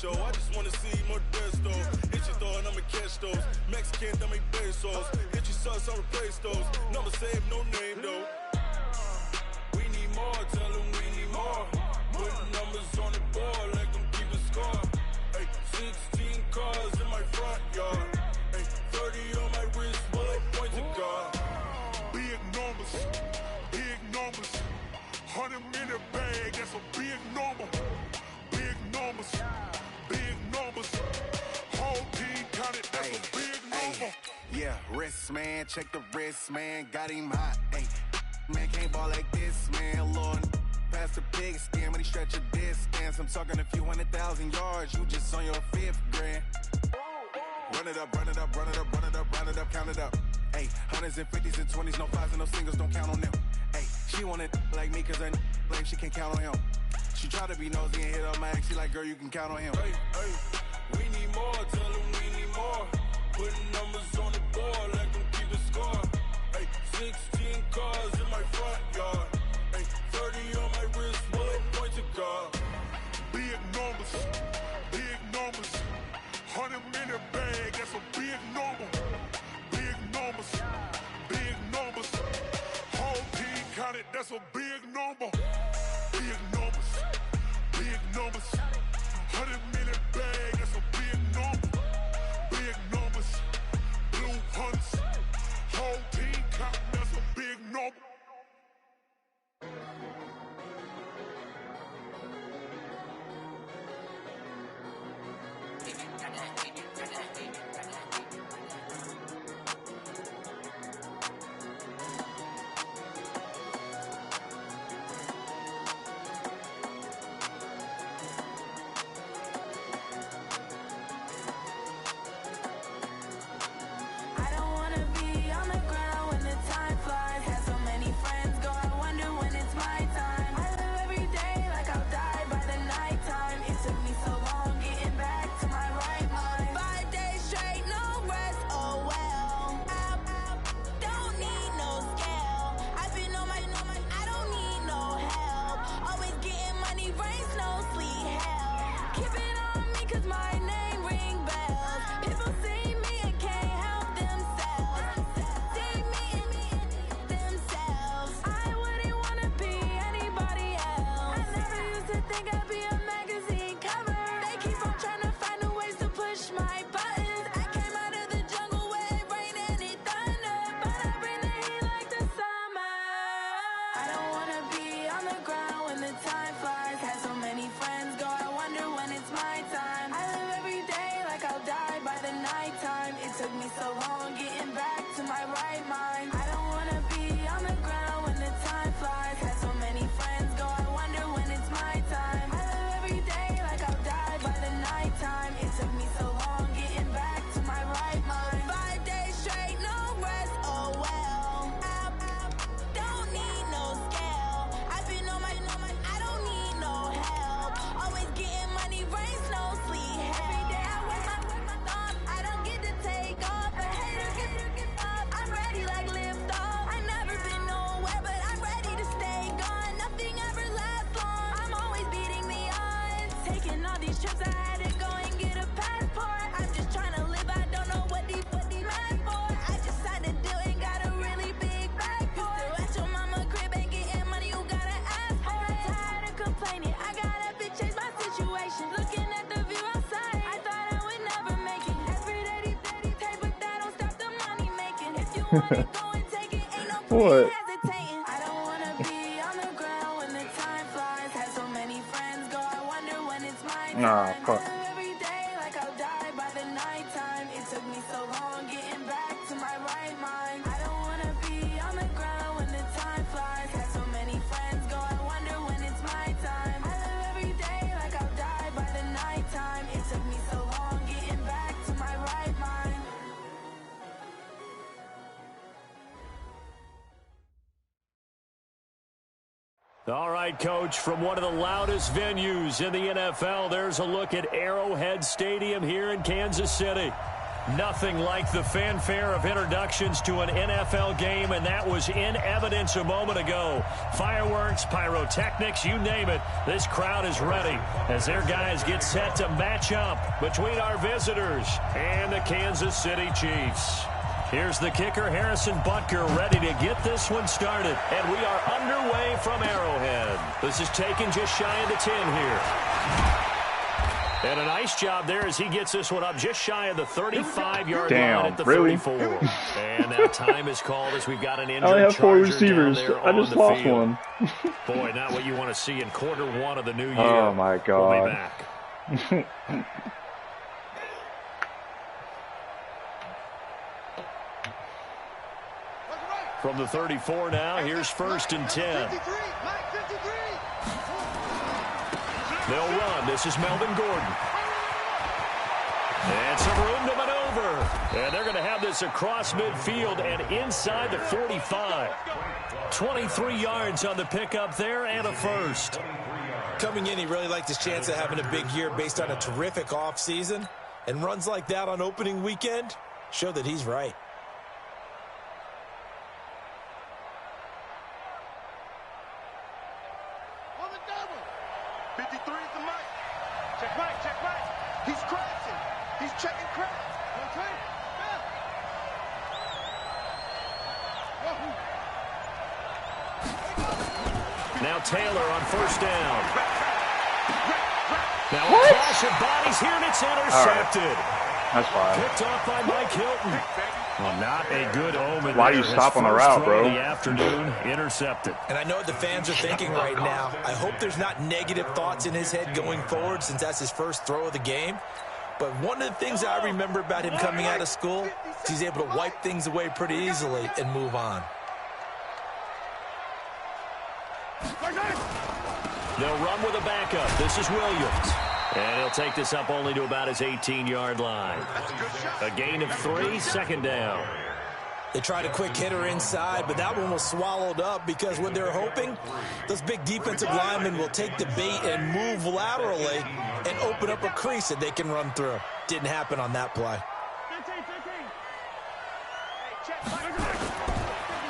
show. I just wanna see more Desto. Hit your thought, I'ma catch those. Mexican, that make pesos. Hit your sauce, I'll replace those. Number save, no name though. We need more, tell them we need more. Putting numbers on the board, like them keep a score. Ay, 16 cars in my front yard. Ay, 30 on my wrist, bullet point to God. Big numbers, 100 minute bag, that's a big number. Big numbers, whole team counted, that's a big number. Yeah, wrist man, check the wrist man, got him hot. Ay, man can't ball like this, man. Lord, past the big skin when he stretch a distance. I'm talking a few 100,000 yards, you just on your 5th grand. Run it up, run it up, run it up, run it up, run it up, count it up. Ay, hundreds and 50s and 20s, no 5s and no singles, don't count on them. Ay, she want it like me, cause her blame, she can't count on him. She try to be nosy and hit up my ex, she like, girl, you can count on him. Hey, hey, we need more, tell them we need more. Putting numbers on the board, like them keep a score. Hey, 16 cars in my front yard. Hey, 30 on my wrist, bullet point to God. Big numbers, 100 minute bag, that's a big number. Big numbers, whole team counted, that's a big number. Big numbers, 100 minute bag, that's a big number. Big numbers, blue hunts, whole team counting, that's a big number. What? Nah, fuck. All right, Coach, from one of the loudest venues in the NFL, there's a look at Arrowhead Stadium here in Kansas City. Nothing like the fanfare of introductions to an NFL game, and that was in evidence a moment ago. Fireworks, pyrotechnics, you name it. This crowd is ready as their guys get set to match up between our visitors and the Kansas City Chiefs. Here's the kicker, Harrison Butker, ready to get this one started. And we are underway from Arrowhead. This is taken just shy of the 10 here. And a nice job there as he gets this one up just shy of the 35-yard line at the 34. And now time is called as we've got an injured I only have 4 Charger receivers. down there I just on the lost field. one. Boy, not what you want to see in quarter one of the new year. Oh, my God. We'll be back. From the 34 now, here's 1st and 10. They'll run. This is Melvin Gordon. And some room to maneuver. And they're going to have this across midfield and inside the 45. 23 yards on the pickup there and a first. Coming in, he really liked his chance of having a big year based on a terrific offseason. And runs like that on opening weekend show that he's right. Now Taylor on 1st down. Now a clash of bodies here, and it's intercepted. Right. That's fine. Picked off by Mike Hilton. Well, not a good omen. Why do you stop on the route, bro? The afternoon, intercepted. And I know what the fans are thinking right now. I hope there's not negative thoughts in his head going forward since that's his first throw of the game. But one of the things I remember about him coming out of school is he's able to wipe things away pretty easily and move on. They'll run with a backup. This is Williams. And he'll take this up only to about his 18-yard line. A gain of 3, 2nd down. They tried a quick hitter inside, but that one was swallowed up because what they're hoping, those big defensive linemen will take the bait and move laterally and open up a crease that they can run through. Didn't happen on that play.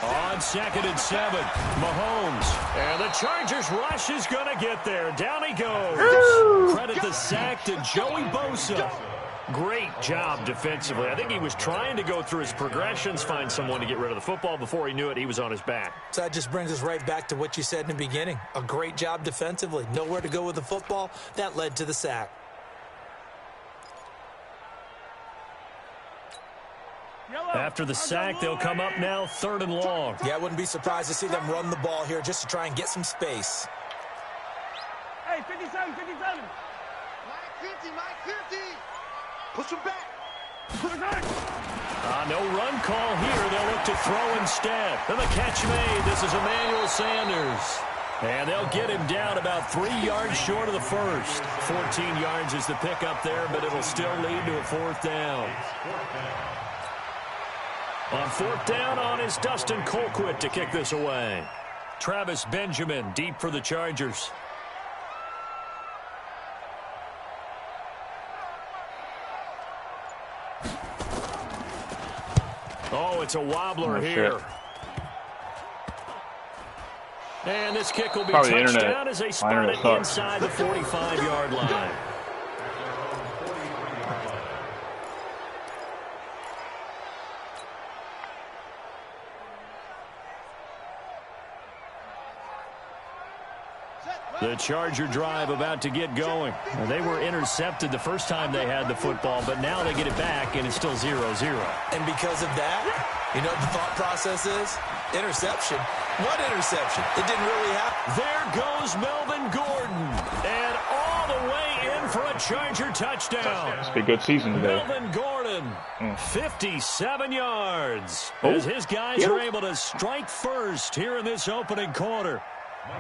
On 2nd and 7, Mahomes. And the Chargers rush is going to get there. Down he goes. Credit the sack to Joey Bosa. Great job defensively. I think he was trying to go through his progressions, find someone to get rid of the football. Before he knew it, he was on his back. So that just brings us right back to what you said in the beginning. A great job defensively. Nowhere to go with the football. That led to the sack. After the sack, they'll come up now 3rd and long. Yeah, I wouldn't be surprised to see them run the ball here just to try and get some space. Hey, 57, 57. Mike 50, Mike 50. Push him back. No run call here. They'll look to throw instead. And the catch made. This is Emmanuel Sanders. And they'll get him down about 3 yards short of the first. 14 yards is the pickup there, but it'll still lead to a 4th down. On 4th down on is Dustin Colquitt to kick this away. Travis Benjamin deep for the Chargers. Oh, it's a wobbler here. Shit. And this kick will be Probably touchdown as they spot it inside the 45-yard line. The Charger drive about to get going. Well, they were intercepted the first time they had the football, but now they get it back, and it's still 0-0. And because of that, you know what the thought process is? Interception. What interception? It didn't really happen. There goes Melvin Gordon. And all the way in for a Charger touchdown. It's been a good season today. Melvin Gordon, 57 yards. As his guys are able to strike first here in this opening quarter.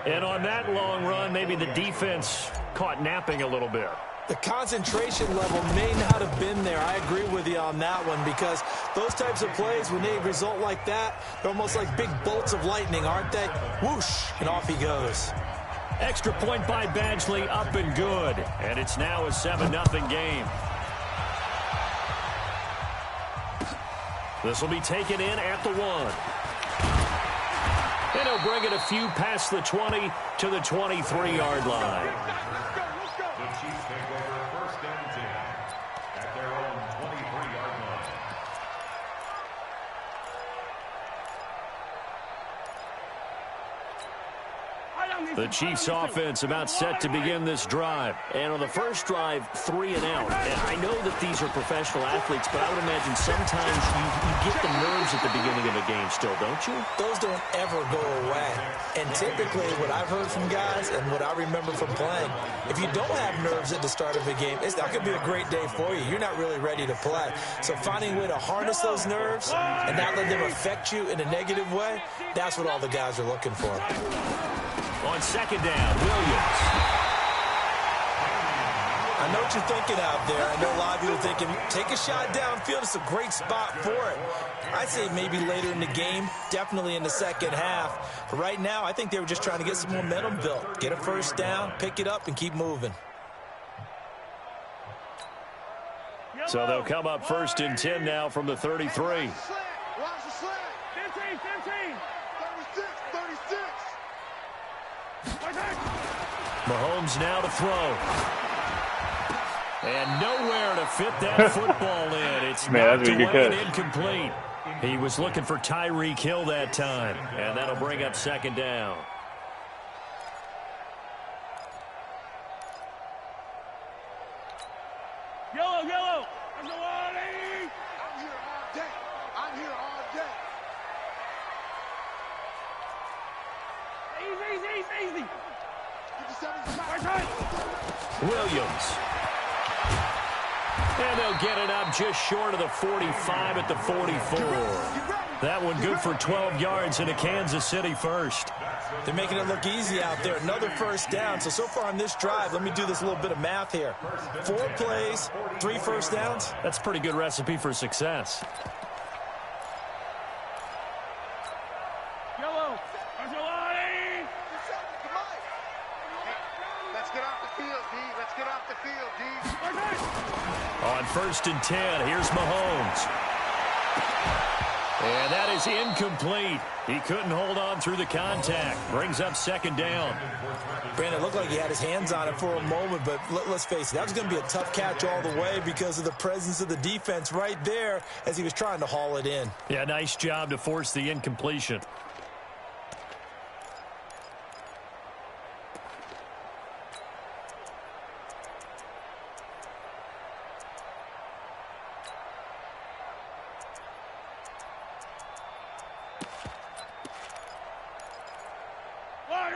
And on that long run, maybe the defense caught napping a little bit. The concentration level may not have been there. I agree with you on that one because those types of plays, when they result like that, they're almost like big bolts of lightning, aren't they? Whoosh, and off he goes. Extra point by Badgley, up and good. And it's now a 7-0 game. This will be taken in at the 1. And he'll bring it a few past the 20 to the 23-yard line. The Chiefs take over 1st and 10 at their own 23-yard line. The Chiefs offense about set to begin this drive. And on the first drive, 3 and out. And I know that these are professional athletes, but I would imagine sometimes you get the nerves at the beginning of a game still, don't you? Those don't ever go away. And typically what I've heard from guys and what I remember from playing, if you don't have nerves at the start of a game, it's not going to be a great day for you. You're not really ready to play. So finding a way to harness those nerves and not let them affect you in a negative way, that's what all the guys are looking for. On 2nd down, Williams. I know what you're thinking out there. I know a lot of people are thinking, take a shot downfield. It's a great spot for it. I'd say maybe later in the game, definitely in the second half. But right now, I think they were just trying to get some momentum built. Get a first down, pick it up, and keep moving. So they'll come up 1st and 10 now from the 33. Watch the slant. 15, 15. 36, 36. Mahomes now to throw. And nowhere to fit that football in. It's knocked away and incomplete. He was looking for Tyreek Hill that time. And that'll bring up 2nd down. Yellow, yellow. I'm here all day. I'm here all day. Easy. Williams. And they'll get it up just short of the 45 at the 44. That one good for 12 yards in a Kansas City first. They're making it look easy out there. Another first down. So far on this drive, let me do this little bit of math here. 4 plays, 3 first downs. That's a pretty good recipe for success. Yellow. Let's get off the field, D. Let's get off the field, D. On 1st and 10, here's Mahomes. And that is incomplete. He couldn't hold on through the contact. Brings up 2nd down. Brandon, it looked like he had his hands on it for a moment, but let's face it, that was going to be a tough catch all the way because of the presence of the defense right there as he was trying to haul it in. Yeah, nice job to force the incompletion.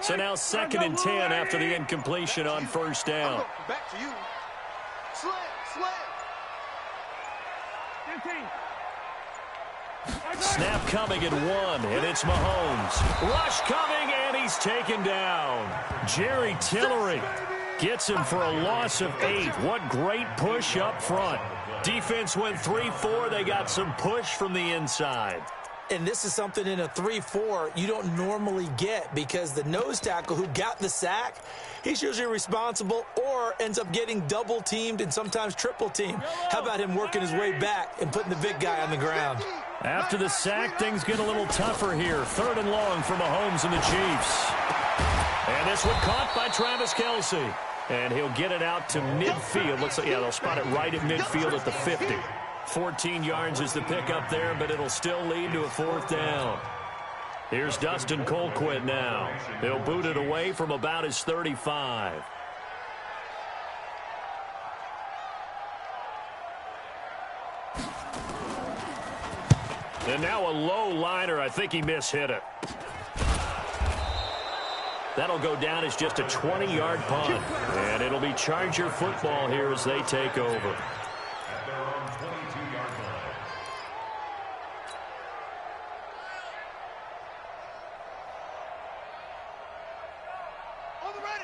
So now 2nd and 10 after the incompletion on 1st down. Back to you. Slam. 15. Snap coming at 1, and it's Mahomes. Rush coming, and he's taken down. Jerry Tillery gets him for a loss of 8. What great push up front. Defense went 3-4. They got some push from the inside. And this is something in a 3-4 you don't normally get because the nose tackle who got the sack, he's usually responsible or ends up getting double-teamed and sometimes triple-teamed. How about him working his way back and putting the big guy on the ground? After the sack, things get a little tougher here. 3rd and long for Mahomes and the Chiefs. And this one caught by Travis Kelce. And he'll get it out to midfield. Looks like, yeah, they'll spot it right at midfield at the 50. 14 yards is the pickup there, but it'll still lead to a 4th down. Here's Dustin Colquitt now. He'll boot it away from about his 35. And now a low liner. I think he mishit it. That'll go down as just a 20-yard punt. And it'll be Charger football here as they take over.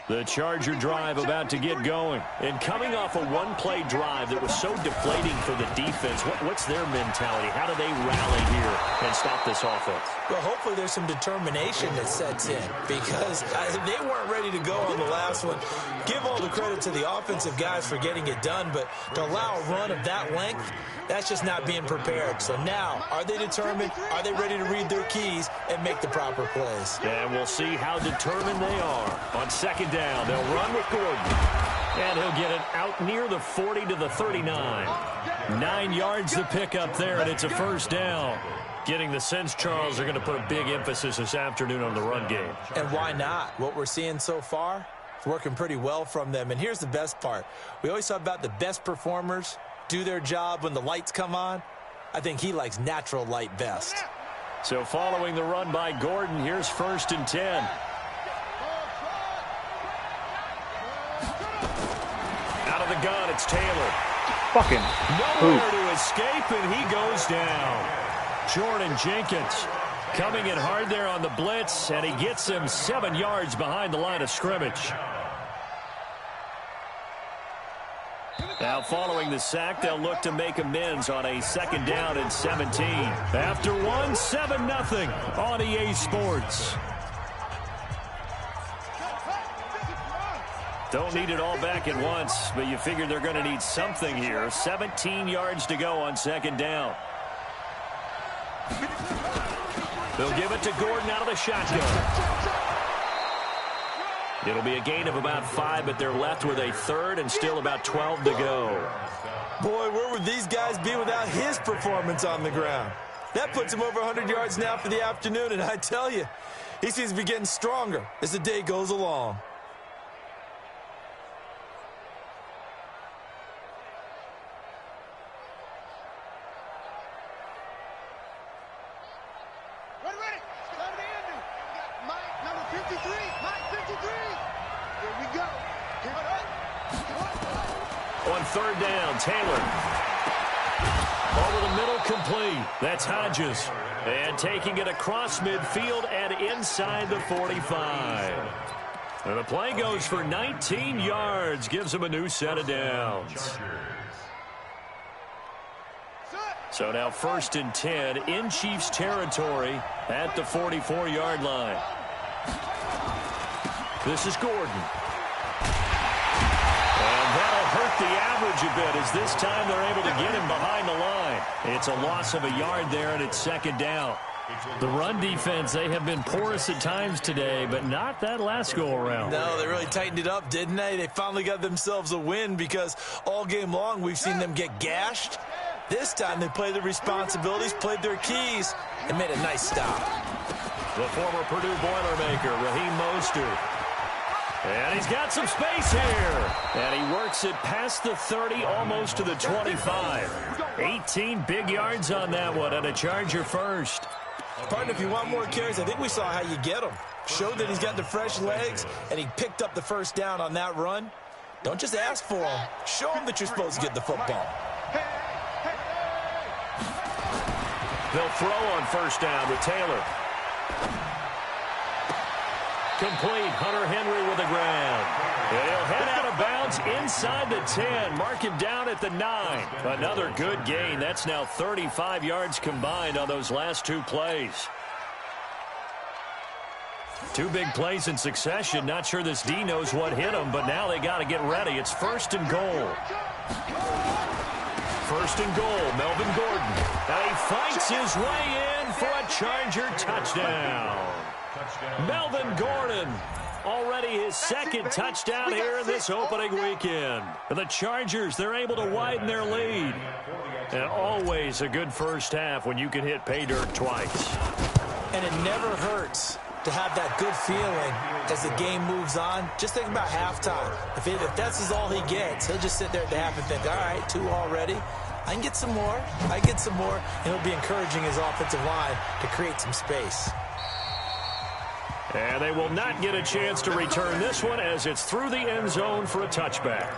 The Charger drive about to get going. And coming off a one-play drive that was so deflating for the defense, what's their mentality? How do they rally here and stop this offense? Well, hopefully there's some determination that sets in because they weren't ready to go on the last one. Give all the credit to the offensive guys for getting it done, but to allow a run of that length, that's just not being prepared. So now, are they determined? Are they ready to read their keys and make the proper plays? And we'll see how determined they are. On second down, they'll run with Gordon. And he'll get it out near the 40 to the 39. 9 yards to pick up there, and it's a first down. Getting the sense, Charles, are going to put a big emphasis this afternoon on the run game. And why not? What we're seeing so far, it's working pretty well from them. And here's the best part. We always talk about the best performers do their job when the lights come on. I think he likes natural light best. So following the run by Gordon, here's 1st and 10. Out of the gun, it's Taylor. Fucking Nowhere to escape, and he goes down. Jordan Jenkins coming in hard there on the blitz, and he gets him 7 yards behind the line of scrimmage. Now following the sack, they'll look to make amends on a 2nd down and 17. After one, 7-0 on EA Sports. Don't need it all back at once, but you figure they're going to need something here. 17 yards to go on 2nd down. They'll give it to Gordon out of the shotgun. It'll be a gain of about 5, but they're left with a 3rd and still about 12 to go. Boy, where would these guys be without his performance on the ground? That puts him over 100 yards now for the afternoon, and I tell you, he seems to be getting stronger as the day goes along. On 3rd down, Taylor. Over the middle, complete. That's Hodges. And taking it across midfield and inside the 45. And the play goes for 19 yards. Gives him a new set of downs. So now 1st and 10 in Chiefs territory at the 44-yard line. This is Gordon. And that'll hurt the average a bit as this time they're able to get him behind the line. It's a loss of a yard there, and it's 2nd down. The run defense, they have been porous at times today, but not that last go-around. No, they really tightened it up, didn't they? They finally got themselves a win because all game long we've seen them get gashed. This time they played their responsibilities, played their keys, and made a nice stop. The former Purdue Boilermaker, Raheem Mostert. And he's got some space here. And he works it past the 30, almost to the 25. 18 big yards on that one, and a Charger first. Partner, if you want more carries, I think we saw how you get them. Showed that he's got the fresh legs, and he picked up the 1st down on that run. Don't just ask for them. Show them that you're supposed to get the football. They'll throw on 1st down with Taylor. Complete. Hunter Henry with a grab. And he'll head out of bounds inside the 10. Mark him down at the 9. Another good gain. That's now 35 yards combined on those last 2 plays. 2 big plays in succession. Not sure this D knows what hit him, but now they got to get ready. It's 1st and goal. 1st and goal, Melvin Gordon. And he fights his way in for a Charger touchdown. Melvin Gordon, already his 2nd touchdown here in this opening weekend. And the Chargers, they're able to widen their lead. And always a good 1st half when you can hit pay dirt twice. And it never hurts to have that good feeling as the game moves on. Just think about halftime. If that's all he gets, he'll just sit there at the half and think, all right, 2 already. I can get some more. I get some more. And he'll be encouraging his offensive line to create some space. And they will not get a chance to return this one as it's through the end zone for a touchback.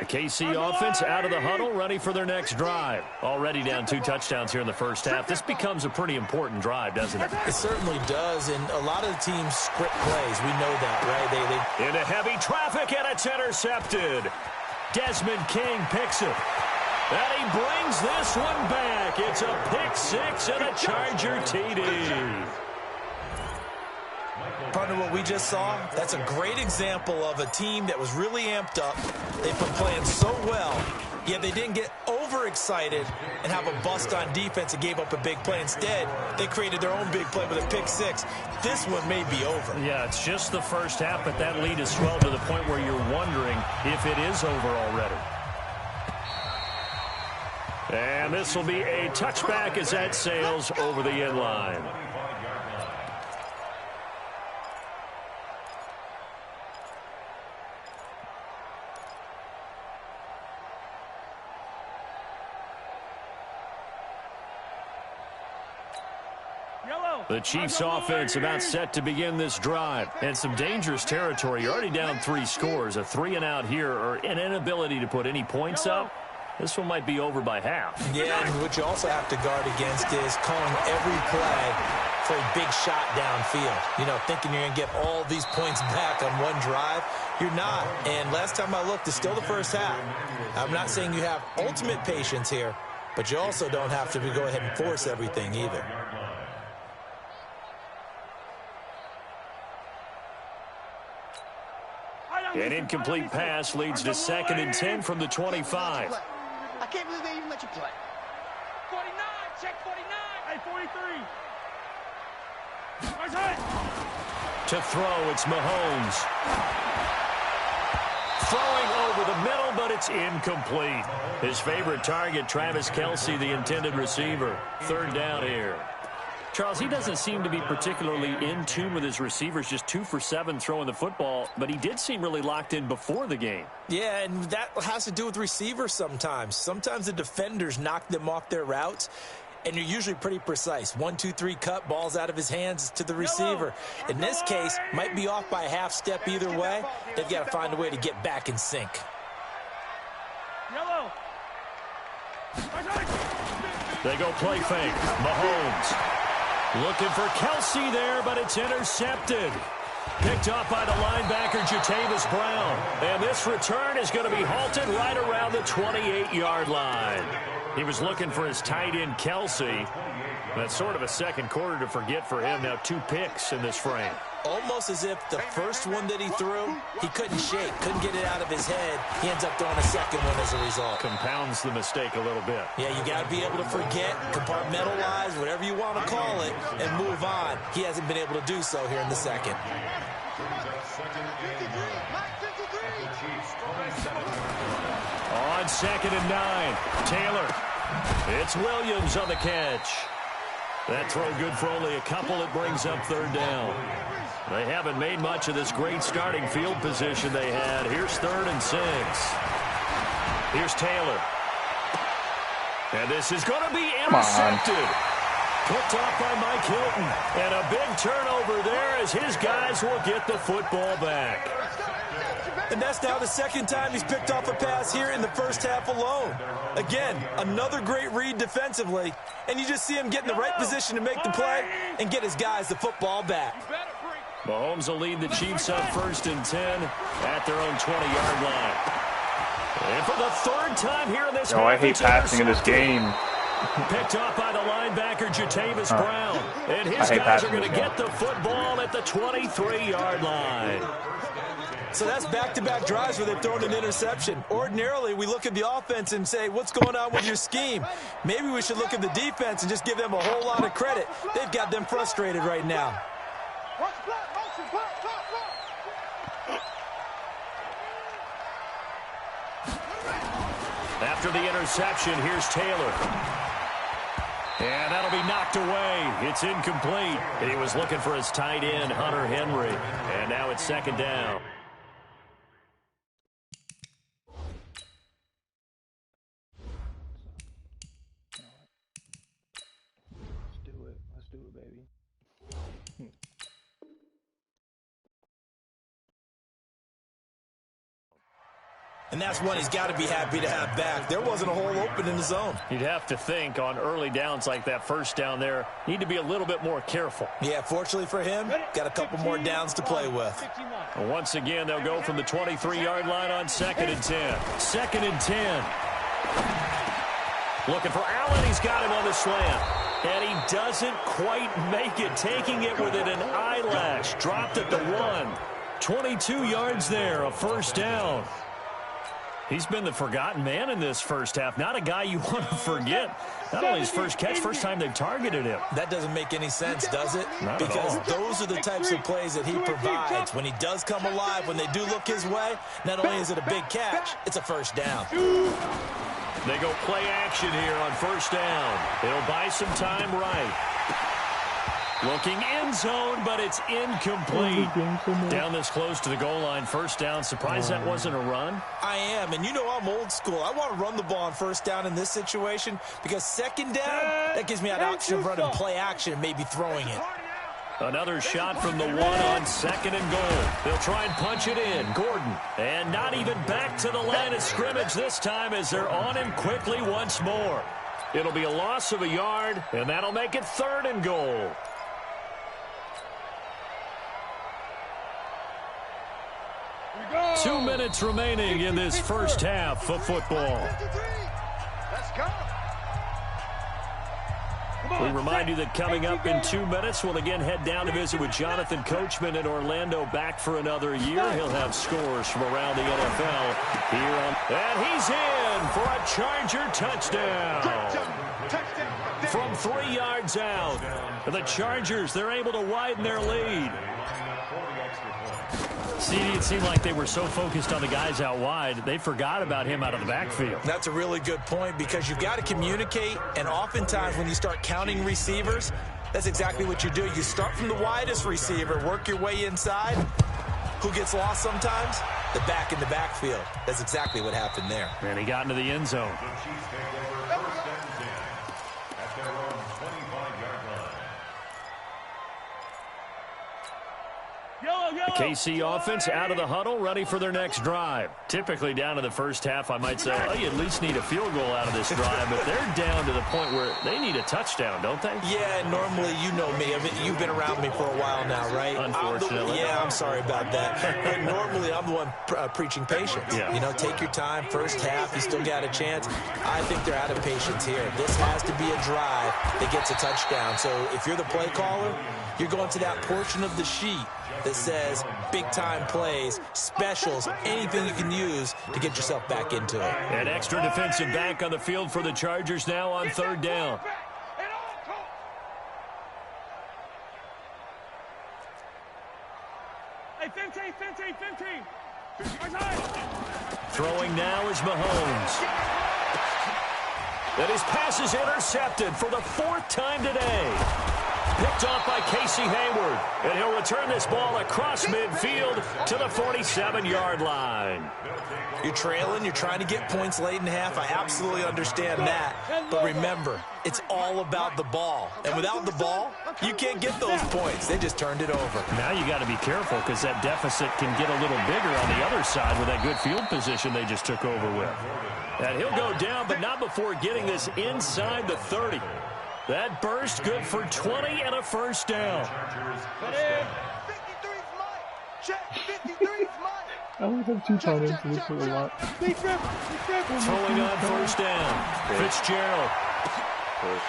The KC offense out of the huddle, ready for their next drive. Already down 2 touchdowns here in the first half. This becomes a pretty important drive, doesn't it? It certainly does, and a lot of the teams script plays. We know that, right? They into heavy traffic, and it's intercepted. Desmond King picks it. And he brings this one back. It's a pick 6 and a Charger TD. Partner, what we just saw, that's a great example of a team that was really amped up. They've been playing so well, yet they didn't get overexcited and have a bust on defense and gave up a big play. Instead, they created their own big play with a pick 6. This one may be over. Yeah, it's just the first half, but that lead has swelled to the point where you're wondering if it is over already. And this will be a touchback as that sails over the end line. The Chiefs offense about set to begin this drive. And some dangerous territory. You're already down 3 scores. A 3-and-out here or an inability to put any points up. This one might be over by half. Yeah, and what you also have to guard against is calling every play for a big shot downfield. You know, thinking you're going to get all these points back on one drive. You're not. And last time I looked, it's still the first half. I'm not saying you have ultimate patience here, but you also don't have to go ahead and force everything either. An incomplete pass leads to 2nd and 10 from the 25. I can't believe they even let you play. 49, check 49. Hey, 43. To throw, it's Mahomes. Throwing over the middle, but it's incomplete. His favorite target, Travis Kelce, the intended receiver. 3rd down here. Charles, he doesn't seem to be particularly in tune with his receivers, just 2 for 7 throwing the football, but he did seem really locked in before the game. Yeah, and that has to do with receivers sometimes. Sometimes the defenders knock them off their routes, and you're usually pretty precise. 1, 2, 3 cut, balls out of his hands to the receiver. In this case, might be off by a half step either way. They've got to find a way to get back in sync. They go play fake. Mahomes. Looking for Kelce there, but it's intercepted. Picked up by the linebacker, Jatavis Brown. And this return is going to be halted right around the 28-yard line. He was looking for his tight end, Kelce. That's sort of a second quarter to forget for him. Now 2 picks in this frame. Almost as if the first one that he threw, he couldn't shake, couldn't get it out of his head. He ends up throwing a second one as a result. Compounds the mistake a little bit. Yeah, you got to be able to forget, compartmentalize, whatever you want to call it, and move on. He hasn't been able to do so here in the second. On 2nd and 9, Taylor. It's Williams on the catch. That throw good for only a couple. It brings up 3rd down. They haven't made much of this great starting field position they had. Here's 3rd and 6. Here's Taylor. And this is going to be intercepted. Picked off by Mike Hilton. And a big turnover there as his guys will get the football back. And that's now the 2nd time he's picked off a pass here in the first half alone. Again, another great read defensively, and you just see him get in the right position to make the play and get his guys the football back. Mahomes will lead the Chiefs up 1st and 10 at their own 20-yard line. And for the 3rd time here in this half, I hate passing in this game. Picked off by the linebacker, Jatavis Brown. And his guys are going to get the football at the 23-yard line. So that's back-to-back drives where they've thrown an interception. Ordinarily, we look at the offense and say, what's going on with your scheme? Maybe we should look at the defense and just give them a whole lot of credit. They've got them frustrated right now. After the interception, here's Taylor. And that'll be knocked away. It's incomplete. He was looking for his tight end, Hunter Henry. And now it's 2nd down. Let's do it, baby. And that's one he's got to be happy to have back. There wasn't a hole open in the zone. You'd have to think on early downs like that first down there, need to be a little bit more careful. Yeah, fortunately for him, got a couple more downs to play with. Once again, they'll go from the 23-yard line on 2nd and 10. 2nd and 10. Looking for Allen. He's got him on the slant. And he doesn't quite make it, taking it within an eyelash. Dropped at the 1. 22 yards there, a first down. He's been the forgotten man in this first half. Not a guy you want to forget. Not only his first catch, first time they've targeted him. That doesn't make any sense, does it? Not because at all. Those are the types of plays that he provides. When he does come alive, when they do look his way, not only is it a big catch, it's a first down. They go play action here on first down. They'll buy some time right. Looking end zone, but it's incomplete. Down this close to the goal line, first down. Surprised that wasn't a run? I am, and you know I'm old school. I want to run the ball on first down in this situation because second down, that gives me an option of running play action and maybe throwing it. Another shot from the 1 on 2nd and goal. They'll try and punch it in. Gordon, and not even back to the line of scrimmage this time as they're on him quickly once more. It'll be a loss of a yard, and that'll make it 3rd and goal. Go. 2 minutes remaining in this first half of football. Let's go. We remind you that coming up in 2 minutes, we'll again head down to visit with Jonathan Coachman in Orlando, back for another year. He'll have scores from around the NFL here on. And he's in for a Charger touchdown. From 3 yards out. The Chargers, they're able to widen their lead. See, it seemed like they were so focused on the guys out wide, they forgot about him out of the backfield. That's a really good point because you've got to communicate, and oftentimes when you start counting receivers, that's exactly what you do. You start from the widest receiver, work your way inside. Who gets lost sometimes? The back in the backfield. That's exactly what happened there. And he got into the end zone. The KC offense out of the huddle, ready for their next drive. Typically down to the first half, I might say, oh, you at least need a field goal out of this drive, but they're down to the point where they need a touchdown, don't they? Yeah, normally, you know me. You've been around me for a while now, right? Unfortunately. I'm sorry about that. But normally, I'm the one preaching patience. Yeah. You know, take your time. First half, you still got a chance. I think they're out of patience here. This has to be a drive that gets a touchdown. So if you're the play caller, you're going to that portion of the sheet that says big-time plays, specials, anything you can use to get yourself back into it. An extra defensive back on the field for the Chargers now on 3rd down. Hey, 15. Throwing now is Mahomes. And his pass is intercepted for the 4th time today. Picked off by Casey Hayward. And he'll return this ball across midfield to the 47-yard line. You're trailing. You're trying to get points late in half. I absolutely understand that. But remember, it's all about the ball. And without the ball, you can't get those points. They just turned it over. Now you got to be careful because that deficit can get a little bigger on the other side with that good field position they just took over with. And he'll go down, but not before getting this inside the 30. That burst good for 20 and a first down. 53's mine. Check. 53's mine. I always have 2 tight ends, so this is a lot. Throwing on first down. Fitzgerald.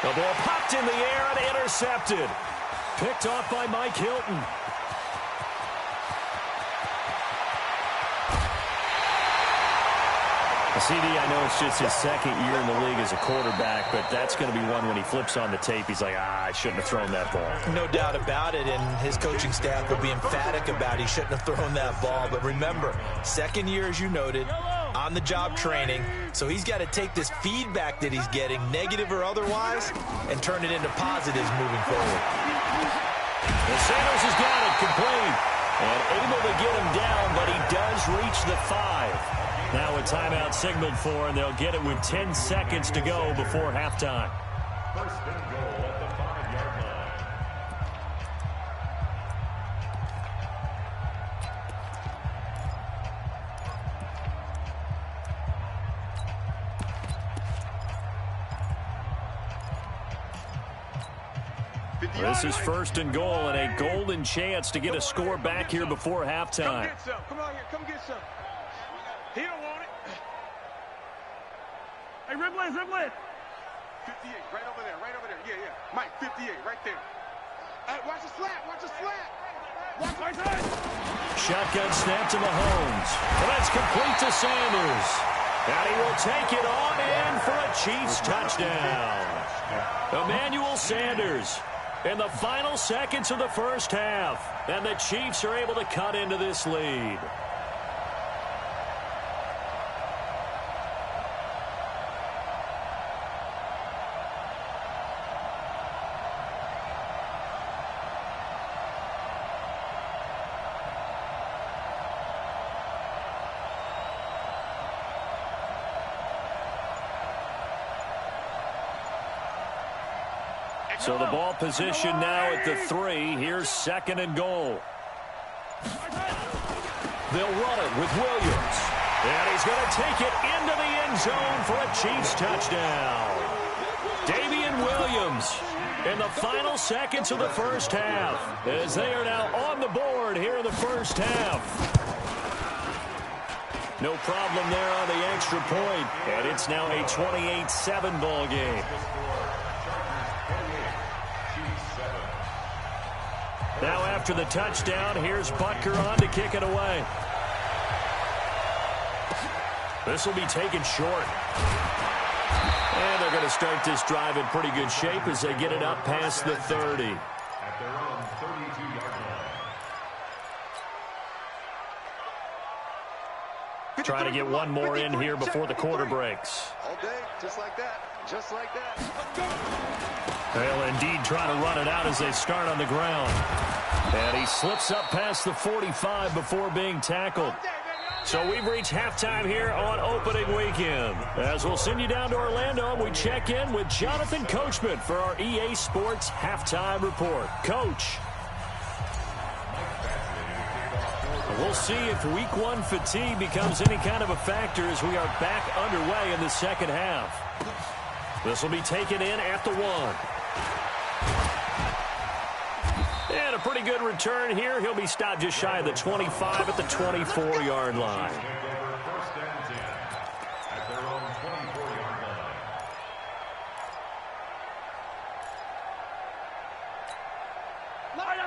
The ball popped in the air and intercepted. Picked off by Mike Hilton. CD, I know it's just his 2nd year in the league as a quarterback, but that's going to be one when he flips on the tape. He's like, I shouldn't have thrown that ball. No doubt about it, and his coaching staff will be emphatic about he shouldn't have thrown that ball. But remember, 2nd year, as you noted, on-the-job training, so he's got to take this feedback that he's getting, negative or otherwise, and turn it into positives moving forward. Well, Sanders has got it complete and able to get him down, but he does reach the 5. Now a timeout signaled for, and they'll get it with 10 seconds to go before halftime. First and goal at the 5-yard line. This is first and goal and a golden chance to get a score back here before halftime. Come get some. Come on here. Come get some. He don't want it. Hey, Ribley. 58, right over there. Yeah. Mike, 58, right there. Hey, watch the slap. Watch it. Shotgun snap to Mahomes. Well, that's complete to Sanders. And he will take it on in for a Chiefs touchdown. Emmanuel Sanders in the final seconds of the first half. And the Chiefs are able to cut into this lead. So the ball position now at the 3. Here's second and goal. They'll run it with Williams. And he's going to take it into the end zone for a Chiefs touchdown. Damian Williams in the final seconds of the first half as they are now on the board here in the first half. No problem there on the extra point. And it's now a 28-7 ball game. Now after the touchdown, here's Butker on to kick it away. This will be taken short. And they're going to start this drive in pretty good shape as they get it up past the 30. At their own 32-yard line. Trying to get one more in here before the quarter breaks. All day, just like that. They'll indeed try to run it out as they start on the ground. And he slips up past the 45 before being tackled. So we've reached halftime here on opening weekend. As we'll send you down to Orlando, we check in with Jonathan Coachman for our EA Sports Halftime Report. Coach. We'll see if week 1 fatigue becomes any kind of a factor as we are back underway in the second half. This will be taken in at the 1. And a pretty good return here. He'll be stopped just shy of the 25 at the 24-yard line.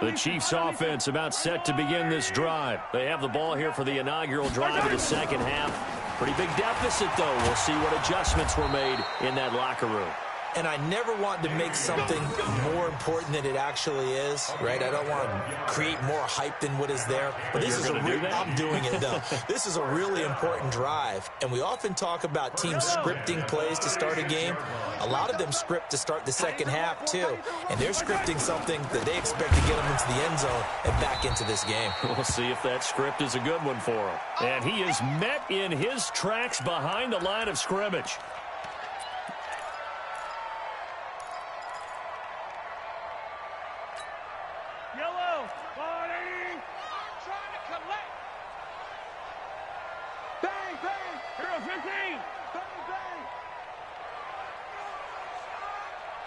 The Chiefs offense about set to begin this drive. They have the ball here for the inaugural drive of the second half. Pretty big deficit, though. We'll see what adjustments were made in that locker room. And I never want to make something more important than it actually is, right? I don't want to create more hype than what is there. But this is I'm doing it, though. This is a really important drive. And we often talk about teams scripting plays to start a game. A lot of them script to start the second half, too. And they're scripting something that they expect to get them into the end zone and back into this game. We'll see if that script is a good one for him. And he is met in his tracks behind the line of scrimmage.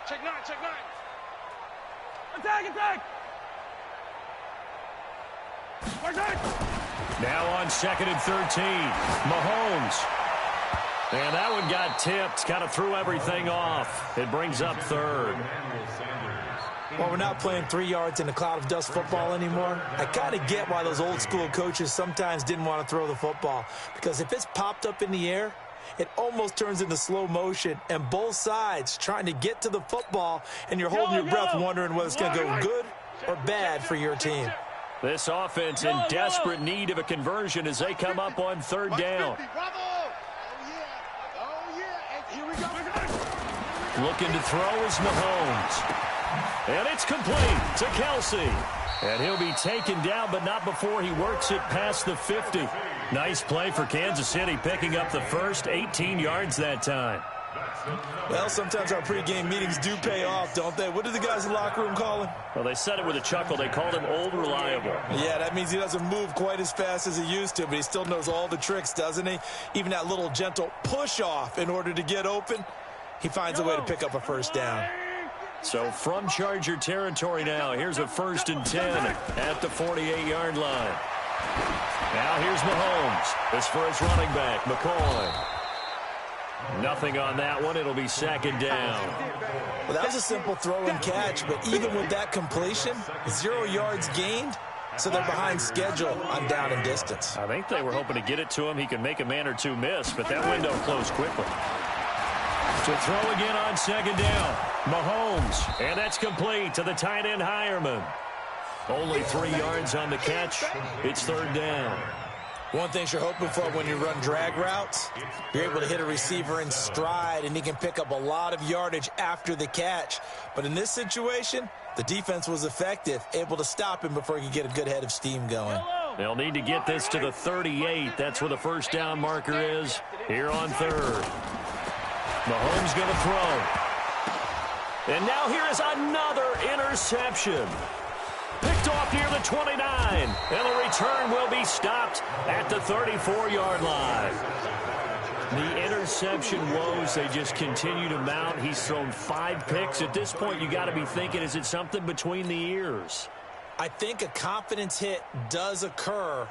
Check 9. Attack! Now on second and 13. Mahomes. And that one got tipped. Kind of threw everything off. It brings up third. Well, we're not playing 3 yards in a cloud of dust football anymore. I kind of get why those old school coaches sometimes didn't want to throw the football. Because if it's popped up in the air, it almost turns into slow motion, and both sides trying to get to the football, and you're holding your breath wondering whether it's going to go good or bad for your team. This offense in desperate need of a conversion as they come up on third down. Looking to throw is Mahomes. And it's complete to Kelsey. And he'll be taken down, but not before he works it past the 50. Nice play for Kansas City, picking up the first 18 yards that time. Well, sometimes our pregame meetings do pay off, don't they? What do the guys in the locker room call him? Well, they said it with a chuckle. They called him Old Reliable. Yeah, that means he doesn't move quite as fast as he used to, but he still knows all the tricks, doesn't he? Even that little gentle push-off in order to get open, he finds a way to pick up a first down. So from Charger territory now, here's a 1st and 10 at the 48-yard line. Now here's Mahomes. This for his running back, McCoy. Nothing on that one. It'll be 2nd down. Well, that was a simple throw and catch, but even with that completion, 0 yards gained, so they're behind schedule on down and distance. I think they were hoping to get it to him. He could make a man or two miss, but that window closed quickly. To throw again on 2nd down, Mahomes, and that's complete to the tight end Hireman. Only 3 yards on the catch. It's 3rd down. One thing you're hoping for when you run drag routes, you're able to hit a receiver in stride, and he can pick up a lot of yardage after the catch. But in this situation, the defense was effective, able to stop him before he could get a good head of steam going. They'll need to get this to the 38. That's where the 1st down marker is here on 3rd. Mahomes going to throw. And now here is another interception. Picked off near the 29, and the return will be stopped at the 34-yard line. The interception woes, they just continue to mount. He's thrown 5 picks. At this point, you got to be thinking, is it something between the ears? I think a confidence hit does occur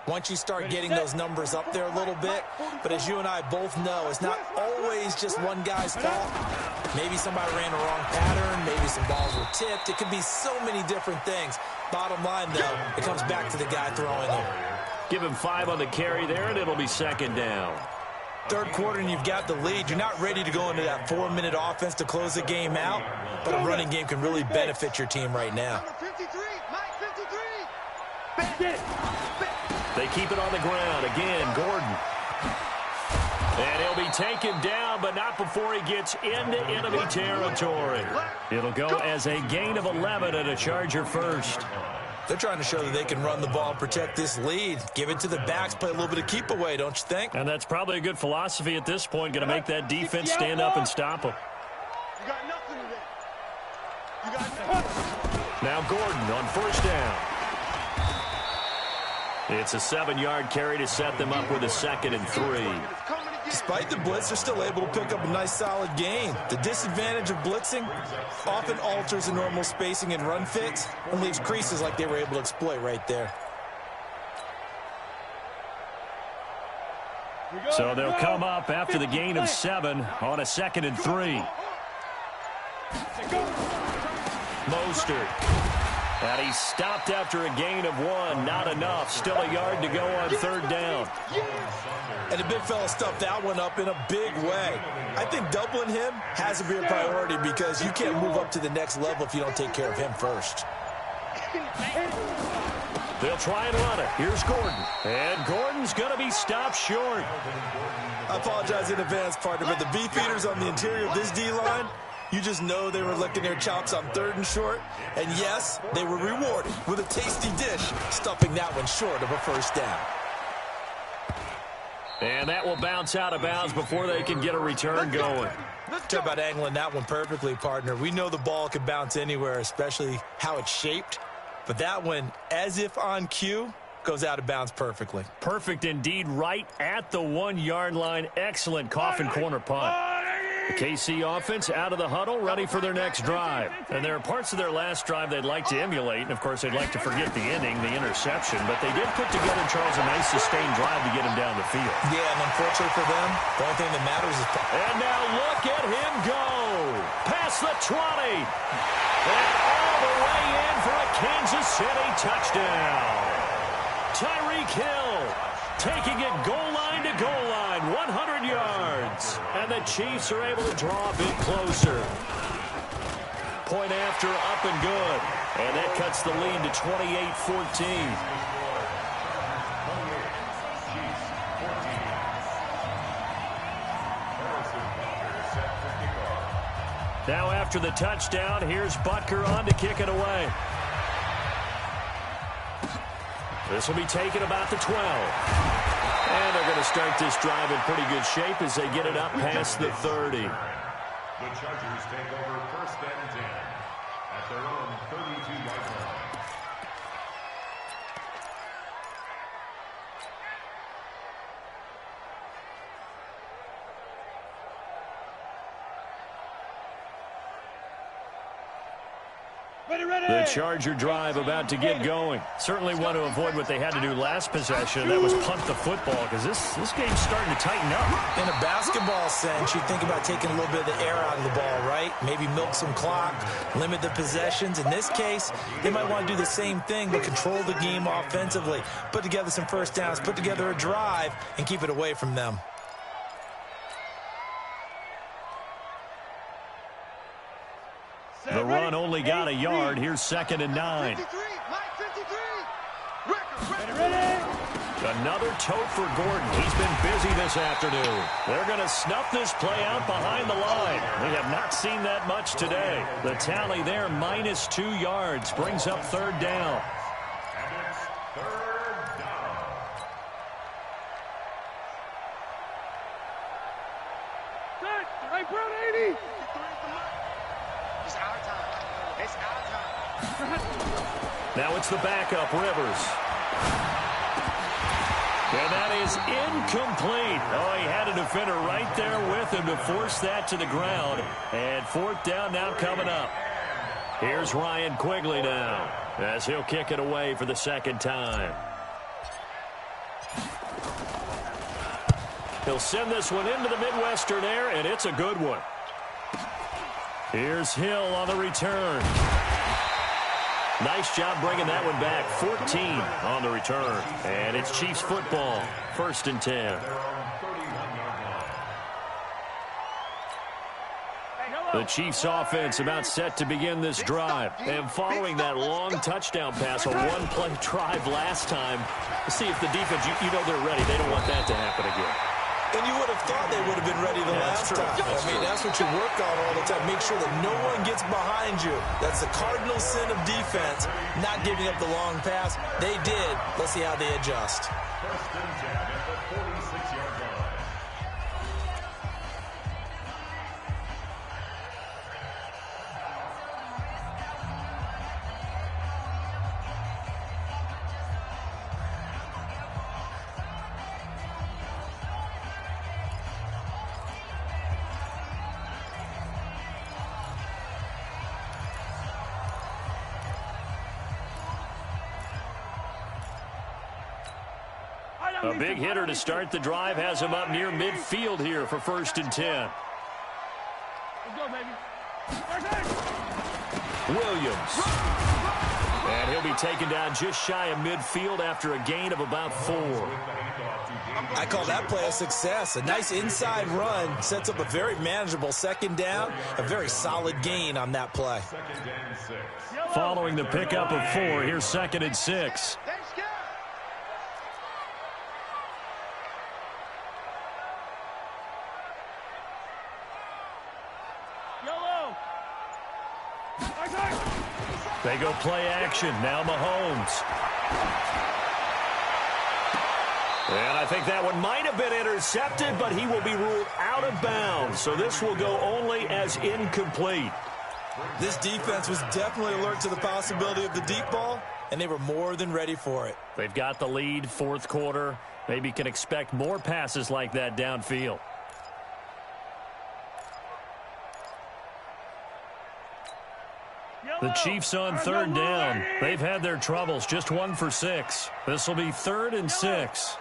once you start getting those numbers up there a little bit. But as you and I both know, it's not always just one guy's fault. Maybe somebody ran the wrong pattern. Maybe some balls were tipped. It could be so many different things. Bottom line, though, it comes back to the guy throwing them. Give him 5 on the carry there, and it'll be 2nd down. 3rd quarter, and you've got the lead. You're not ready to go into that 4-minute offense to close the game out, but a running game can really benefit your team right now. They keep it on the ground. Again, Gordon. And he'll be taken down, but not before he gets into enemy territory. It'll go as a gain of 11 and a Charger 1st. They're trying to show that they can run the ball and protect this lead. Give it to the backs, play a little bit of keep away, don't you think? And that's probably a good philosophy at this point. Going to make that defense stand up and stop them. You got nothing today. You got nothing. Now Gordon on 1st down. It's a 7-yard carry to set them up with a 2nd and 3. Despite the blitz, they're still able to pick up a nice solid gain. The disadvantage of blitzing often alters the normal spacing and run fits and leaves creases like they were able to exploit right there. So they'll come up after the gain of 7 on a 2nd and 3. Mostert. And he stopped after a gain of 1. Not enough. Still a yard to go on 3rd down. And the big fella stuffed that one up in a big way. I think doubling him has to be a priority because you can't move up to the next level if you don't take care of him first. They'll try and run it. Here's Gordon. And Gordon's going to be stopped short. I apologize in advance, partner, but the beef eaters on the interior of this D-line, you just know they were licking their chops on 3rd and short. And yes, they were rewarded with a tasty dish, stuffing that one short of a 1st down. And that will bounce out of bounds before they can get a return going. Talk about angling that one perfectly, partner. We know the ball can bounce anywhere, especially how it's shaped. But that one, as if on cue, goes out of bounds perfectly. Perfect indeed, right at the 1-yard line. Excellent coffin corner punt. The KC offense out of the huddle, ready for their next drive. And there are parts of their last drive they'd like to emulate. And, of course, they'd like to forget the ending, the interception. But they did put together, Charles, a nice sustained drive to get him down the field. Yeah, and unfortunately for them, the only thing that matters is... And now look at him go. Past the 20. And all the way in for a Kansas City touchdown. Tyreek Hill taking it goal line to goal line, 100 yards. And the Chiefs are able to draw a bit closer. Point after, up and good. And that cuts the lead to 28-14. Now after the touchdown, here's Butker on to kick it away. This will be taken about the 12. And they're going to start this drive in pretty good shape as they get it up past the 30. The Chargers take over 1st and 10 at their own 32-yard line. The Charger drive about to get going. Certainly want to avoid what they had to do last possession. That was punt the football, because this game's starting to tighten up. In a basketball sense, you think about taking a little bit of the air out of the ball, right? Maybe milk some clock, limit the possessions. In this case, they might want to do the same thing, but control the game offensively. Put together some first downs, put together a drive, and keep it away from them. The run only got a yard. Here's 2nd and 9. Another tote for Gordon. He's been busy this afternoon. They're going to snuff this play out behind the line. We have not seen that much today. The tally there, minus 2 yards, brings up 3rd down. And it's 3rd down. Right, Brown 80. It's our time. It's our time. Now it's the backup, Rivers. And that is incomplete. Oh, he had a defender right there with him to force that to the ground. And 4th down now coming up. Here's Ryan Quigley now as he'll kick it away for the 2nd time. He'll send this one into the Midwestern air, and it's a good one. Here's Hill on the return. Nice job bringing that one back. 14 on the return. And it's Chiefs football. 1st and 10. The Chiefs offense about set to begin this drive. And following that long touchdown pass, a one-play drive last time, let's see if the defense, you know they're ready. They don't want that to happen again. And you would have thought they would have been ready the last time. I mean, that's what you work on all the time. Make sure that no one gets behind you. That's the cardinal sin of defense, not giving up the long pass. They did. Let's see how they adjust. 1st and 10 at the 46-yard line. A big hitter to start the drive has him up near midfield here for 1st and 10. Let's go, baby. Williams. And he'll be taken down just shy of midfield after a gain of about 4. I call that play a success. A nice inside run sets up a very manageable 2nd down. A very solid gain on that play. 2nd and 6. Following the pickup of 4, here's 2nd and 6. They go play action. Now Mahomes. And I think that one might have been intercepted, but he will be ruled out of bounds. So this will go only as incomplete. This defense was definitely alert to the possibility of the deep ball, and they were more than ready for it. They've got the lead, 4th quarter. Maybe can expect more passes like that downfield. The Chiefs on 3rd down. They've had their troubles. Just 1 for 6. This will be 3rd and 6.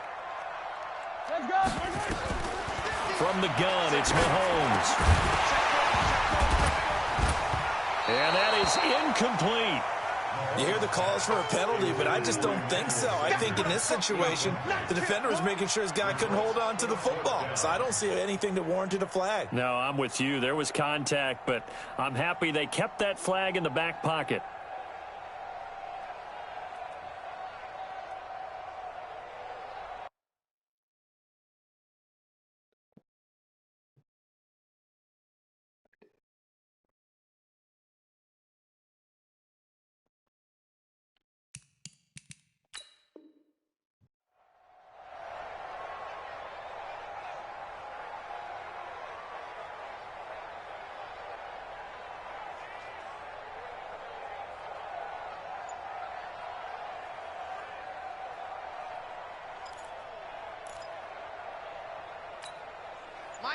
From the gun, it's Mahomes. And that is incomplete. You hear the calls for a penalty, but I just don't think so. I think in this situation, the defender was making sure his guy couldn't hold on to the football. So I don't see anything that warranted a flag. No, I'm with you. There was contact, but I'm happy they kept that flag in the back pocket.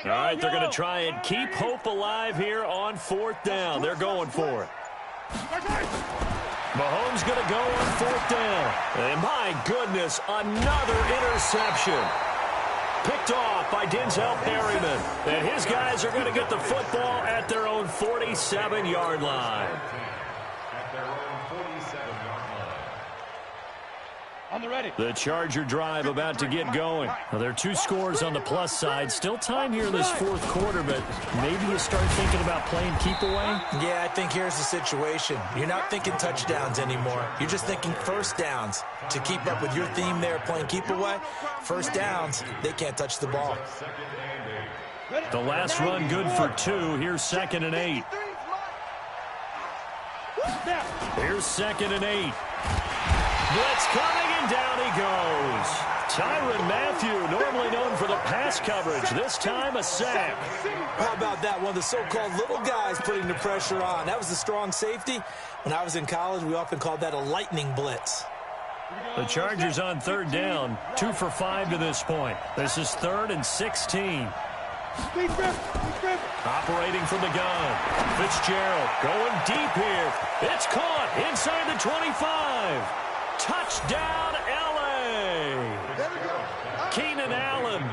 All right, they're going to try and keep hope alive here on 4th down. They're going for it. Mahomes going to go on 4th down. And my goodness, another interception. Picked off by Denzel Perryman. And his guys are going to get the football at their own 47-yard line. At their own 47-yard line. On the ready. The Charger drive about to get going. Now, there are 2 scores on the plus side. Still time here in this 4th quarter, but maybe you start thinking about playing keep away? Yeah, I think here's the situation. You're not thinking touchdowns anymore. You're just thinking first downs. To keep up with your theme there, playing keep away, first downs, they can't touch the ball. The last run good for 2. Here's 2nd and 8. Here's 2nd and 8. Blitz coming, and down he goes. Tyrann Mathieu, normally known for the pass coverage. This time a sack. How about that? One of the so-called little guys putting the pressure on. That was the strong safety. When I was in college, we often called that a lightning blitz. The Chargers on 3rd down. 2 for 5 to this point. This is 3rd and 16. Operating from the gun. Fitzgerald going deep here. It's caught inside the 25. Touchdown, L.A. Keenan Allen,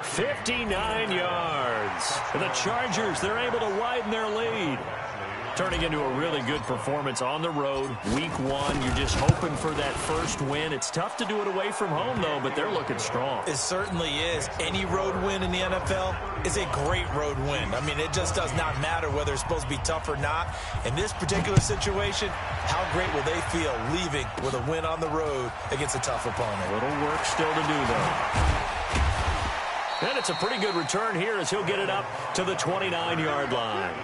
59 yards. And the Chargers, they're able to widen their lead. Turning into a really good performance on the road. Week 1, you're just hoping for that first win. It's tough to do it away from home, though, but they're looking strong. It certainly is. Any road win in the NFL is a great road win. I mean, it just does not matter whether it's supposed to be tough or not. In this particular situation, how great will they feel leaving with a win on the road against a tough opponent? A little work still to do, though. And it's a pretty good return here as he'll get it up to the 29-yard line.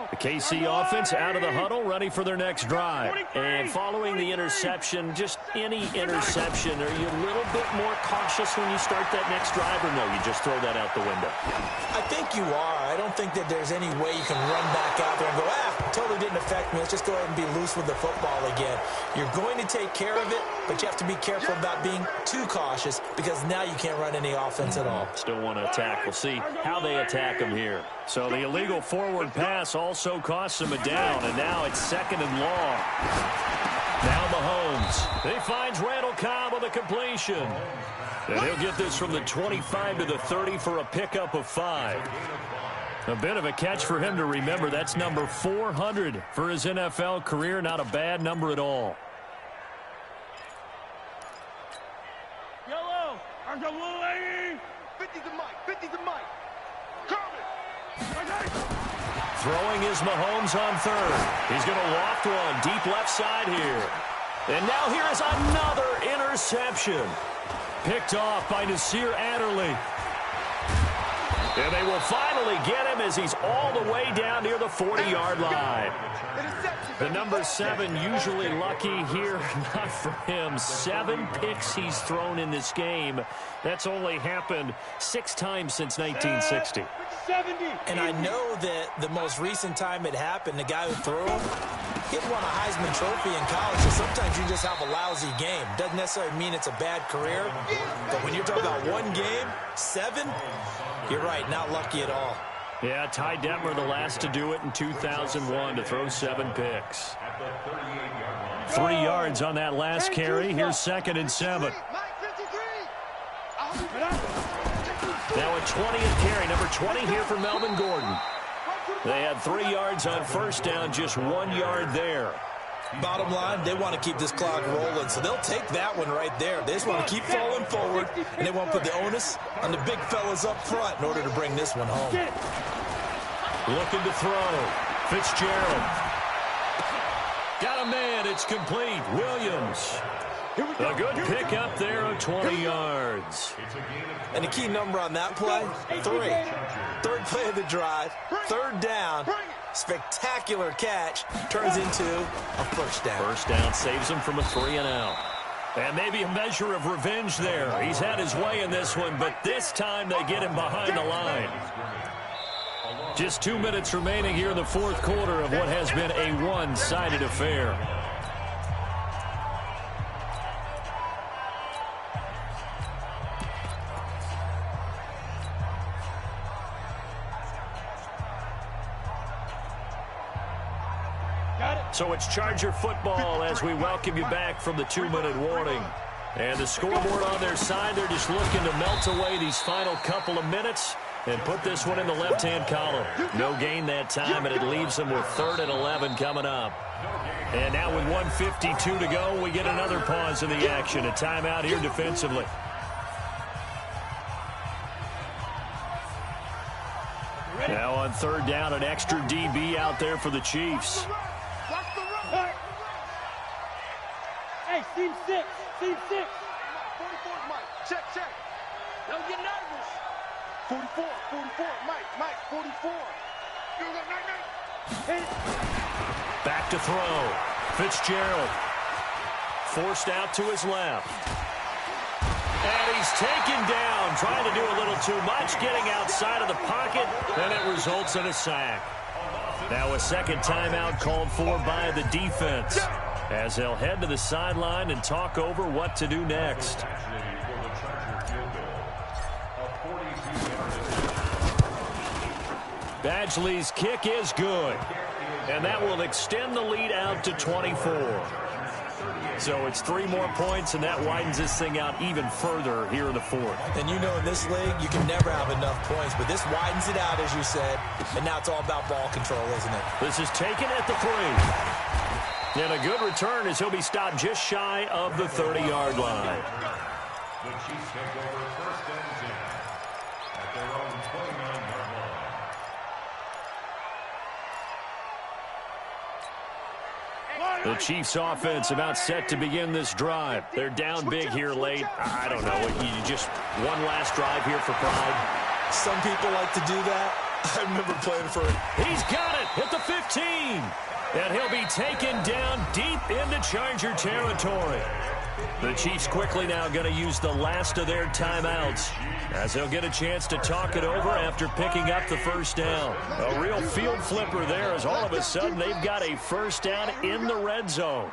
The KC offense out of the huddle, ready for their next drive. And following the interception, just any interception, are you a little bit more cautious when you start that next drive, or no, you just throw that out the window? I think you are. I don't think that there's any way you can run back out there and go, totally didn't affect me. Let's just go ahead and be loose with the football again. You're going to take care of it, but you have to be careful about being too cautious because now you can't run any offense at all. Still want to attack. We'll see how they attack them here. So the illegal forward pass also costs him a down, and now it's 2nd and long. Now Mahomes. He finds Randall Cobb on the completion. And he'll get this from the 25 to the 30 for a pickup of 5. A bit of a catch for him to remember. That's number 400 for his NFL career. Not a bad number at all. Yellow. 50's the mic. 50's the mic. Throwing is Mahomes on 3rd. He's going to loft one deep left side here. And now here is another interception. Picked off by Nasir Adderley. And they will finally get him as he's all the way down near the 40-yard line. The number 7 usually lucky here. Not for him. 7 picks he's thrown in this game. That's only happened 6 times since 1960. And I know that the most recent time it happened, the guy who threw him, he won a Heisman Trophy in college, so sometimes you just have a lousy game. Doesn't necessarily mean it's a bad career, but when you're talking about one game, 7, you're right, not lucky at all. Yeah, Ty Detmer, the last to do it in 2001, to throw 7 picks. 3 yards on that last carry. Here's 2nd and 7. Now a 20th carry, number 20 here for Melvin Gordon. They had 3 yards on first down, just 1 yard there. Bottom line, they want to keep this clock rolling, so they'll take that one right there. They just want to keep falling forward, and they want to put the onus on the big fellas up front in order to bring this one home. Looking to throw. Fitzgerald. Got a man. It's complete. Williams. A good pick up there of 20 yards. And the key number on that play, 3. Third play of the drive, 3rd down. Spectacular catch turns into a first down. First down saves him from a 3-and-out. And maybe a measure of revenge there. He's had his way in this one, but this time they get him behind the line. Just 2 minutes remaining here in the 4th quarter of what has been a one-sided affair. So it's Charger football as we welcome you back from the 2-minute warning. And the scoreboard on their side, they're just looking to melt away these final couple of minutes and put this one in the left-hand column. No gain that time, and it leaves them with 3rd and 11 coming up. And now with 1:52 to go, we get another pause in the action. A timeout here defensively. Now on 3rd down, an extra DB out there for the Chiefs. Hey, team 6. Team 6. 44, Mike. Check. Don't get nervous. 44, Mike, 44. Back to throw. Fitzgerald. Forced out to his left. And he's taken down, trying to do a little too much, getting outside of the pocket, and it results in a sack. Now a second timeout called for by the defense, as they'll head to the sideline and talk over what to do next. Badgley's kick is good, and that will extend the lead out to 24. So it's 3 more points, and that widens this thing out even further here in the 4th. And you know in this league, you can never have enough points, but this widens it out, as you said, and now it's all about ball control, isn't it? This is taken at the 3. And a good return as he'll be stopped just shy of the 30-yard line. The Chiefs take over 1st and 10 at their own 29-yard line. The Chiefs offense about set to begin this drive. They're down big here late. I don't know. You just one last drive here for pride. Some people like to do that. I remember playing for it. He's got it at the 15. And he'll be taken down deep into Charger territory. The Chiefs quickly now going to use the last of their timeouts, as they'll get a chance to talk it over after picking up the 1st down. A real field flipper there, as all of a sudden they've got a 1st down in the red zone.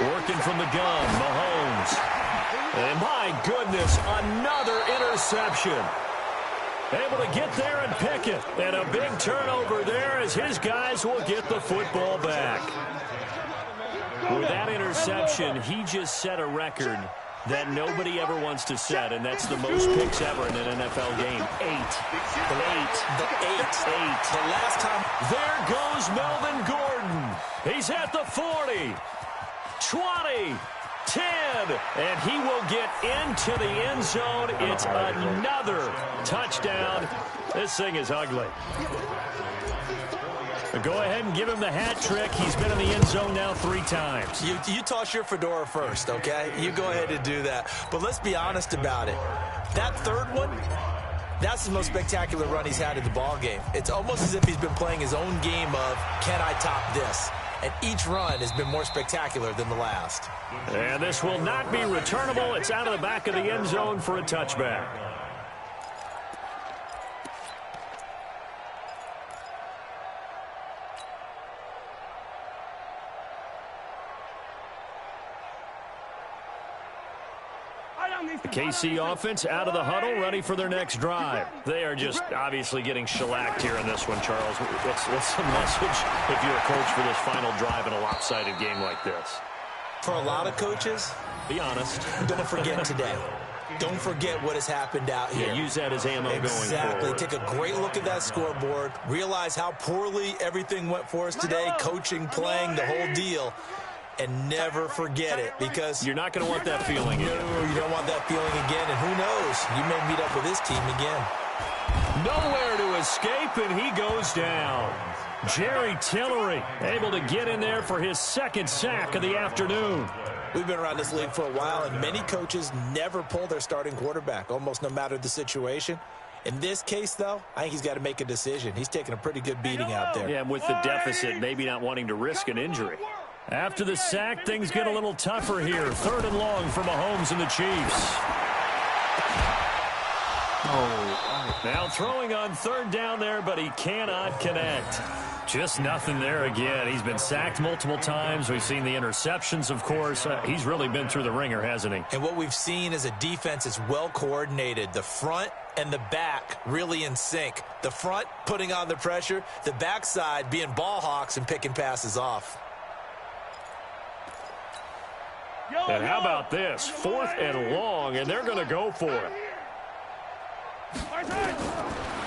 Working from the gun, Mahomes. And my goodness, another interception. Able to get there and pick it. And a big turnover there as his guys will get the football back. With that interception, he just set a record that nobody ever wants to set, and that's the most picks ever in an NFL game. 8. The last time. There goes Melvin Gordon. He's at the 40, 20, 10, and he will get into the end zone. It's another touchdown. This thing is ugly. Go ahead and give him the hat trick. He's been in the end zone now 3 times. You toss your fedora first, okay? You go ahead and do that. But let's be honest about it. That 3rd one, that's the most spectacular run he's had in the ball game. It's almost as if he's been playing his own game of, can I top this? And each run has been more spectacular than the last. And this will not be returnable. It's out of the back of the end zone for a touchback. The KC offense out of the huddle, ready for their next drive. They are just obviously getting shellacked here in this one, Charles. What's the message if you're a coach for this final drive in a lopsided game like this? For a lot of coaches, be honest. Don't forget today. Don't forget what has happened out here. Yeah, use that as ammo going forward. Exactly. Take a great look at that scoreboard. Realize how poorly everything went for us today. Coaching, playing, the whole deal. And never forget it, because you're not going to want that feeling again. No, you don't want that feeling again. And who knows? You may meet up with this team again. Nowhere to escape, and he goes down. Jerry Tillery able to get in there for his 2nd sack of the afternoon. We've been around this league for a while, and many coaches never pull their starting quarterback, almost no matter the situation. In this case, though, I think he's got to make a decision. He's taking a pretty good beating out there. Yeah, and with the deficit, maybe not wanting to risk an injury. After the sack, things get a little tougher here. 3rd and long for Mahomes and the Chiefs. Now throwing on 3rd down there, but he cannot connect. Just nothing there again. He's been sacked multiple times. We've seen the interceptions, of course. He's really been through the ringer, hasn't he? And what we've seen is a defense is well coordinated. The front and the back really in sync. The front putting on the pressure, the backside being ball hawks and picking passes off. And how about this? 4th and long, and they're going to go for it.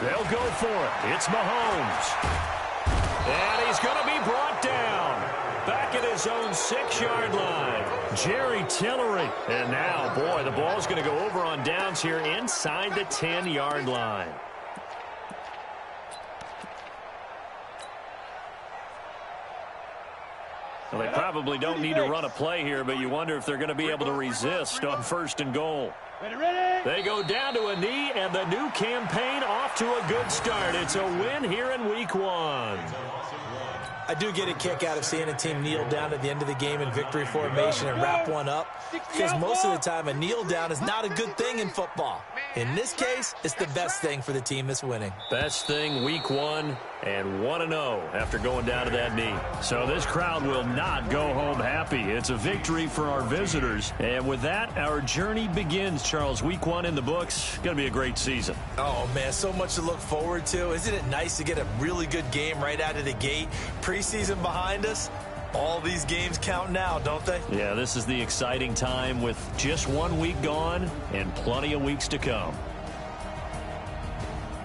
They'll go for it. It's Mahomes. And he's going to be brought down. Back at his own 6-yard line. Jerry Tillery. And now, boy, the ball's going to go over on downs here inside the 10-yard line. Well, they probably don't need to run a play here, but you wonder if they're going to be able to resist on 1st and goal. They go down to a knee, and the new campaign off to a good start. It's a win here in Week 1. I do get a kick out of seeing a team kneel down at the end of the game in victory formation and wrap one up, because most of the time a kneel down is not a good thing in football. In this case, it's the best thing for the team that's winning. Best thing Week 1 and 1-0 after going down to that knee. So this crowd will not go home happy. It's a victory for our visitors. And with that, our journey begins, Charles. Week 1 in the books. Going to be a great season. Oh, man, so much to look forward to. Isn't it nice to get a really good game right out of the gate? Preseason behind us. All these games count now, don't they? Yeah, this is the exciting time with just 1 week gone and plenty of weeks to come.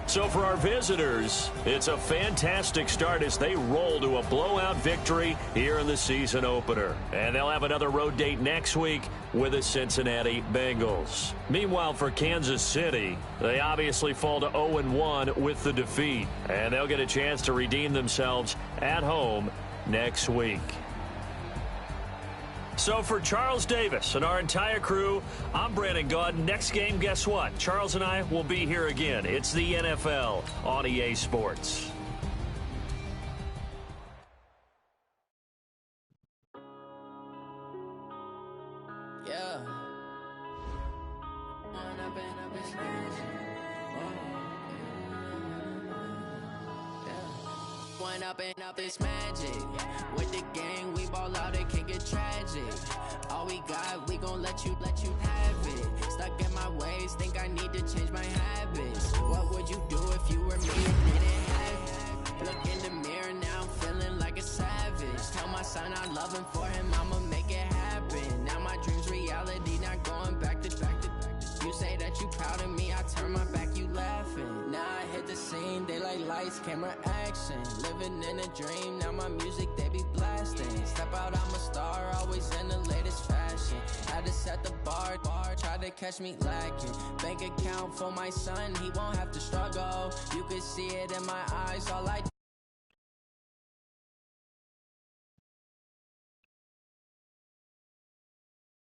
So for our visitors, it's a fantastic start as they roll to a blowout victory here in the season opener. And they'll have another road date next week with the Cincinnati Bengals. Meanwhile, for Kansas City, they obviously fall to 0-1 with the defeat. And they'll get a chance to redeem themselves at home next week. So for Charles Davis and our entire crew, I'm Brandon Gaudin. Next game, guess what? Charles and I will be here again. It's the NFL on EA Sports. Yeah. One up and up, it's magic. With the gang, we ball out, it can get tragic. All we got, we gon' let you have it. Stuck in my ways, think I need to change my habits. What would you do if you were me and didn't have it? Look in the mirror, now I'm feeling like a savage. Tell my son I love him, for him I'ma make it happen. Now my dream's reality, not going back to. You say that you proud of me, I turn my back, you laughing. Now I hit the scene, they like lights, camera, action. Living in a dream, now my music, they be blasting. Step out, I'm a star, always in the latest fashion. Had to set the bar, try to catch me lacking. Bank account for my son, he won't have to struggle. You can see it in my eyes, all I